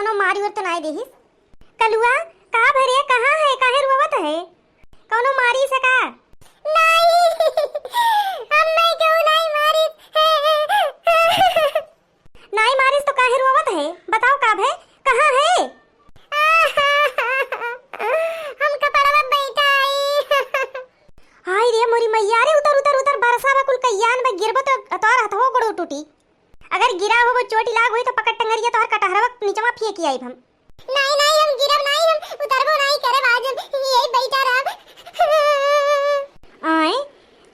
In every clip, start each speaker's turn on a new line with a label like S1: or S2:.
S1: कौनो मारी और तो नहीं देही। कलुआ का भरे कहाँ है, काहे रोवत है? कौनो मारी सका? नहीं हम नहीं क्यों नहीं मारी। नहीं मारिस तो काहे रोवत है? बताओ का भे, कहाँ है? हम कपड़वा बैठा आई। हाय रे मोरी मैया रे, उतर उतर उतर, बरसा में कुल कయ్యాन में गिरबो तो तोर हथो गोड़ो टूटी। अगर गिरा हो वो चोटी लाग होई तो पकड़ टंगरिया तोहर कटहरवा नीचवा फेंकी आई हम। नहीं नहीं हम गिरब नहीं, हम उतरबो नहीं करे, आज यही बैठा रहब। आए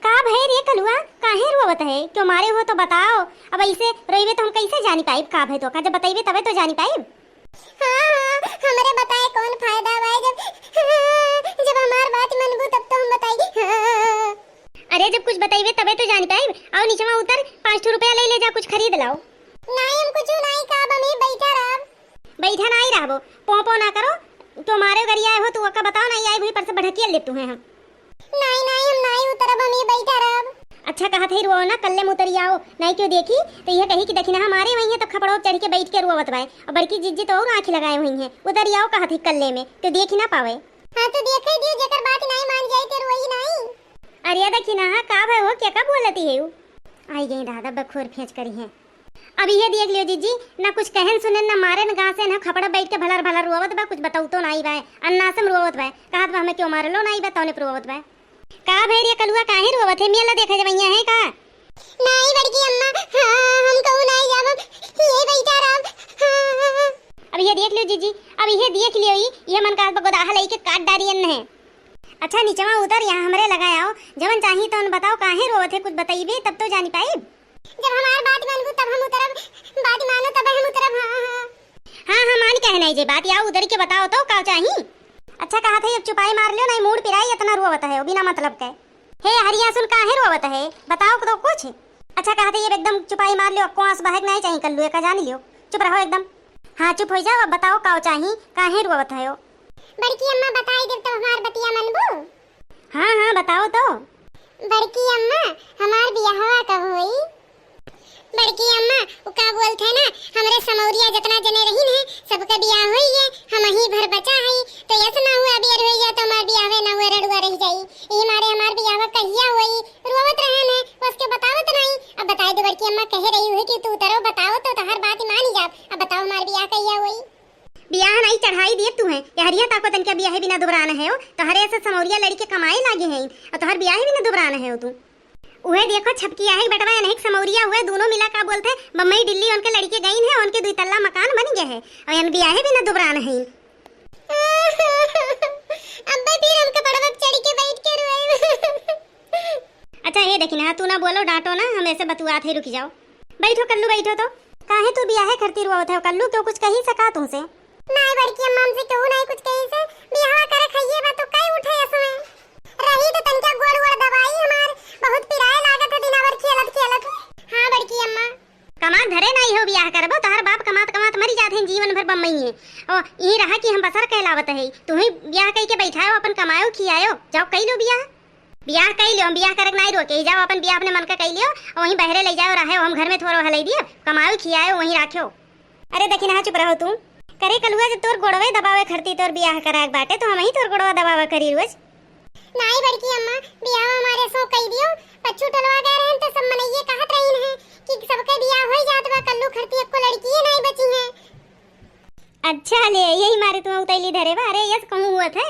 S1: का भई रे कलुआ, काहे रोवत है? क्यों मारे हो तो बताओ। अब ऐसे रोइबे तो हम कैसे जानी पाइब का भई, तो का जब बताइबे तबे तो जानी पाइब। हां हमरे बताए कौन फायदा बा, जब हमार बात मनबू तब तो हम बताई। अरे जब कुछ बताइबे तबे तो जानी पाइब। आओ नीचवा उतर, 5 रुपया ले जा, कुछ खरीद लाओ। नहीं हम कुछ नहीं का, हम बैठा रहब। बैठा नहीं रहबो, पो पो ना करो। तो मारे गरी आए हो, तू का बताओ नहीं आई भई, पर से भड़किया ले तू है हम। नहीं नहीं हम नहीं उतरब, हम बैठा रहब। अच्छा कहा थे रो ना, कल्ले में उतरी आओ। नहीं क्यों देखी तो यह कही कि देखी ना हमारे वही है तो खपड़ो चढ़ के बैठ के रोवत बाय, और बड़की जिज्जी तो और आंखें लगाए हुई हैं। उधर आओ कहा थी कल्ले में तो देखी ना पावे। हां तो देखे दियो, जेकर बात नहीं मान जाए तो रोई नहीं। अरे देखी ना का भाई हो, क्या का बोलती है? आई गई दादा बखोर फेंच करी है। अब ये देख लियो जीजी, ना कुछ कहन सुनन ना मारे न गासे ना खपड़ा बैठ के भलर भलर रोवत बा, कुछ बताऊ तो नहीं बाय। अन्नासम रोवत बाय, कहत बा हमें क्यों मारलो नहीं बा, तौने रोवत बाय। का भाई रे कलुआ काहे रोवत है? मेला देखा जवैया है का? नहीं बड़की अम्मा, हम कहू नहीं जाब, ये बैठा रहब। अब ये देख लियो जीजी, अब ये देख लियो, ये मन का गोदाहा लई के काट डारियन है। अच्छा नीचवा उतर, यहाँ हमरे लगाए आओ, जवन चाही तो बताओ काहे रोवत है, कुछ बताइबे तब तो जानी पाइब। जब हमार बात मानबू तब हम उतरब, बात मानो तब हम उतरब। हां मान कहे नहीं जे बात, या उधर के बताओ तो का चाही। अच्छा कहा था अब चुपाई मार लियो, नहीं मूड पिराई इतना रोवत है बिना मतलब के। हे हरिया सुन काहे रोवत है, बताओ तो कुछ। अच्छा कहा था ये एकदम चुपाई मार लियो, कोस बहक नहीं चाहिए कल्लू का, जान लियो। चुप रहो एकदम। हां चुप हो जाओ, अब बताओ का चाही, काहे रोवत है? बड़की अम्मा बताई दे तो हमार बतिया मनबू। हां बताओ तो। बड़की अम्मा हमार बियाहवा कब होई? बड़की अम्मा वो का बोलते है ना, हमरे समौरिया जितना जने रही है सबका बियाह होई है, हम ही भर बचा है, तो ऐसा ना हुआ अभी होई है तो हमार बियाहवे ना हुआ रडुआ रह जाई। ई मारे हमार बियाहवा कहिया होई रोवत रहन है, उसके बतावत नहीं। अब बताई दो बड़की अम्मा, कह रही है कि तू उतरो, बताओ तो हर बात मानी जाब। अब बताओ हमार बियाह कहिया होई? बियाह नहीं चढ़ाई दिए तू है, यहरिया ताको तन के बियाह बिना दुबराना है हो, तोहरे ऐसे समौरिया लड़के कमाए लागे हैं और तोहर बियाह बिना दुबराना है हो तू। उहे देखो छपकिया है बेटवा नहीं समौरिया हुए, दोनों मिला का बोलते बम्बई दिल्ली उनके लड़के गई है, उनके 2 तल्ला मकान बन गए है और यन बियाह बिना दुबराना है। अब्बे फिर हमके बड़वा चढ़ के बैठ के रोए। अच्छा ये देखी ना, तू ना बोलो डांटो ना, हम ऐसे बतुआत है, रुक जाओ। बैठो कल्लू बैठो तो। काहे तू बियाह करती रोवत है कल्लू, क्यों कुछ कही सका तुमसे? नहीं बड़की अम्मा हमसे क्यों नहीं कुछ कही से, बियाह करे खइए बा तो कई उठे इसमें रही तो तनका गोड़ दवाई हमार बहुत पिराए लागत है दिनावर खेलत। हां बड़की अम्मा कमा धरे नहीं हो, बियाह करबो तो हर बाप कमात कमात मरी जात है, जीवन भर बम्मई है। ओ ई रहा कि हम बसर कहलावत है, तुम्हें बियाह कई के बैठाओ, अपन कमायो खियायो, जाओ कई लो बियाह कई लो। हम बियाह करक नहीं रोके, जाओ अपन बियाह अपने मन का कई लियो और वहीं बहरे ले जाओ रहे, हम घर में थोड़ा हलाई दियो, कमायो खियायो वहीं राखियो। अरे देखी ना चुप रहो तू। करे कलुआ जब तोर गोड़वे दबावे खरती तोर बियाह कराक बाटे तो हम ही तोर गोड़वा दबावा करी रोज। नहीं बड़की अम्मा बियाह हमारे सो कई दियो, पच्चू टलवा गए रहन तो सब मनइये कहत रहीन है कि सबके बियाह होई जात बा, कल्लू खरती एको लड़की ही नहीं बची है। अच्छा ले यही मारे तुम उतैली धरे बा। अरे यस कहूं हुआ थे।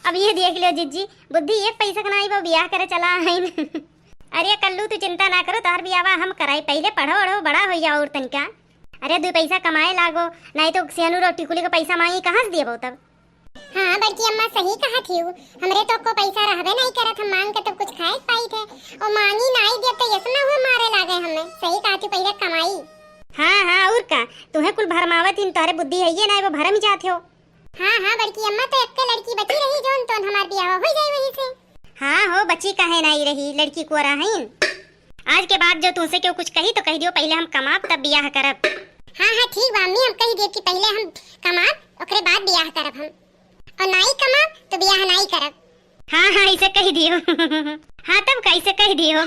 S1: अब ये देख लो जिज्जी, बुद्धि एक पैसा कनाई वो बियाह करे चला है। अरे कल्लू तू चिंता ना करो, तोहर बियाह हम कराई, पहले पढ़ो बड़ा हो जाओ और तनका। अरे 2 पैसा कमाए लागो, नहीं तो सेनू और टिकुली का पैसा मांगी कहां से देबो तब। हां बड़की अम्मा सही कहा थी, हमरे तो को पैसा रहबे नहीं करत, हम मांग के तो कुछ खाए पाई थे और मांगी नहीं दे तो ऐसा ना हुआ मारे लागे हमें। सही कहा थी पहले कमाई। हां और का तुम्हें कुल भरमावत इन तोहरे बुद्धि है ये नहीं वो भरम जात हो। हां बड़की अम्मा तो एक लड़की बची रही जोन तो हमार बियाह हो जाए वहीं से। हां हो बची काहे नहीं रही, लड़की को रहीन। आज के बाद जो तुमसे क्यों कुछ कही तो कह दियो पहले हम कमाब तब बियाह करब। हां ठीक बा अम्मी, हम कह दे कि पहले हम कमाब ओकरे बाद बियाह करब हम, और नहीं कमाब तो बियाह नहीं करब। हां ऐसे कह दियो। हां तब कैसे कह दियो।